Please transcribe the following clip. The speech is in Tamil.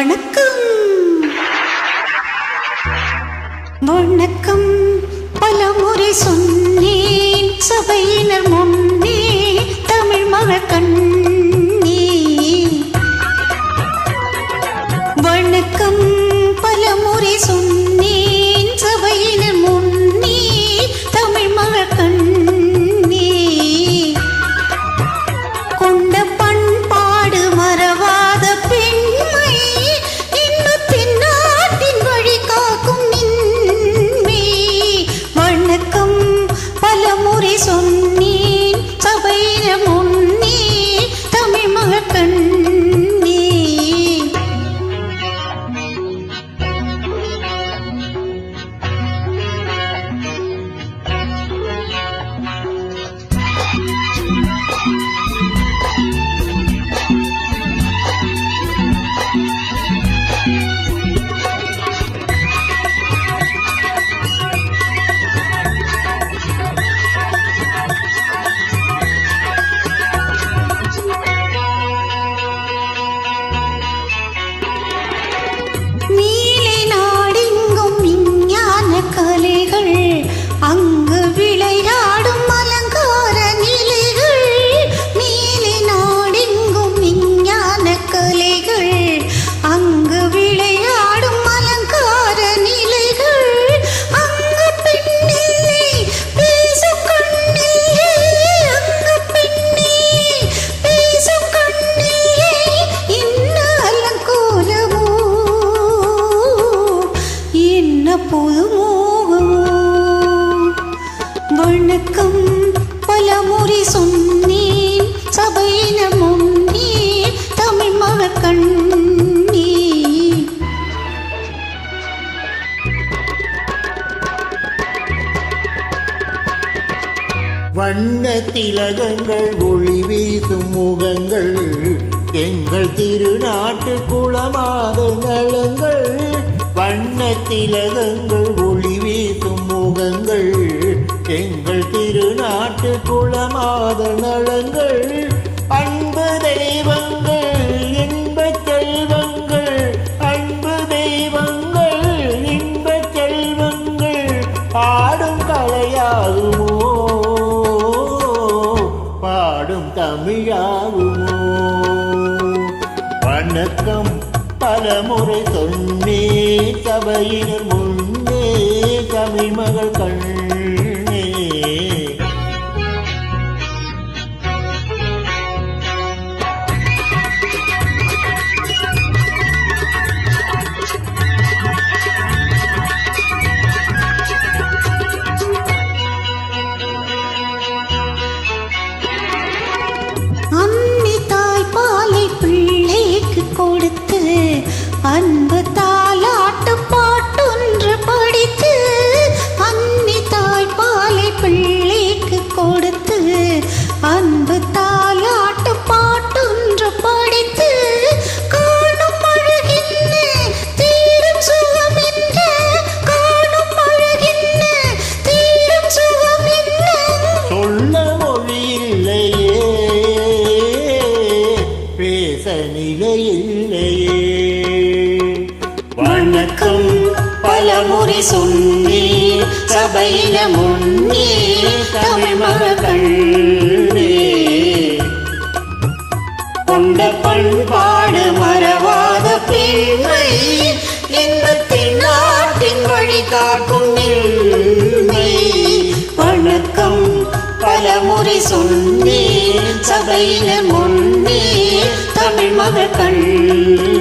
வணக்கம் வணக்கம் பலமுறை சொன்னேன் சபையினர் முன்னே தமிழ் மகள் கண்ணே. வணக்கம் பலமுறை சொன்னேன் சபையினர் முன்னே தமிழ் மகள் கண்ணே. கொண்ட பண்பாடு மறவாத பெண்மை இன்னும் தென்னாட்டின் வழி காக்கும் நின்மை. வணக்கம் பலமுறை சொன்னேன் சபையினர் முன்னே தமிழ் மகள் கண்ணே. கலைகள் அங்கு விளையாடும் அலங்கார நிலைகள். நீலி நாடெங்கும் விஞ்ஞான கலைகள் அங்கு விளையாடும் அலங்கார நிலைகள். அங்கு பெண்ணில்லை பேசும் கண்ணில்லை, அங்கு பெண்ணில்லை பேசும் கண்ணில்லை. இன்ன அலங்கோலமோ என்ன புதுமோ. வணக்கம் பலமுறை சொன்னேன் சபையினர் முன்னே தமிழ் மகள் கண்ணே. வண்ண திலகங்கள் ஒளி வீசும் முகங்கள் எங்கள் திருநாட்டு குளமாத நலங்கள். வண்ண திலகங்கள் ஒளி வீசும் முகங்கள் எங்கள் திருநாட்டு குளமாத நலங்கள். அன்பு தெய்வங்கள் இன்பச் செல்வங்கள், அன்பு தெய்வங்கள் இன்பச் செல்வங்கள். பாடும் கலையாகுமோ பாடும் தமிழாகுமோ. வணக்கம் பலமுறை சொன்னே சபையினர் முன்னே தமிழ் மகள் கண்ணே. அன்னி தாய்ப்பாலை பிள்ளைக்கு கொடுத்து அன்பு தாலாட்டு பாட்டொன்று படித்து. அன்னி தாய்ப்பாலை பிள்ளைக்கு கொடுத்து அன்பு தாலாட்டு பாட்டொன்று படித்து. காணும் அழகின்ன தீரும் சுகம் என்ன, காணும் அழகின்ன தீரும் சுகம் என்ன. சொல்ல மொழி இல்லையே பேச நிலையில்லையே. வணக்கம் பலமுறை சொன்னேன் சபையினர் முன்னே தமிழ் மகள் கண்ணே. கொண்ட பண்பாடு மறவாத பெண்மை இன்பத்தின் நாட்டின் வழி காக்கும் நின்மை. வணக்கம் பலமுறை சொன்னேன் சபையினர் முன்னே தமிழ் மகள் கண்ணே.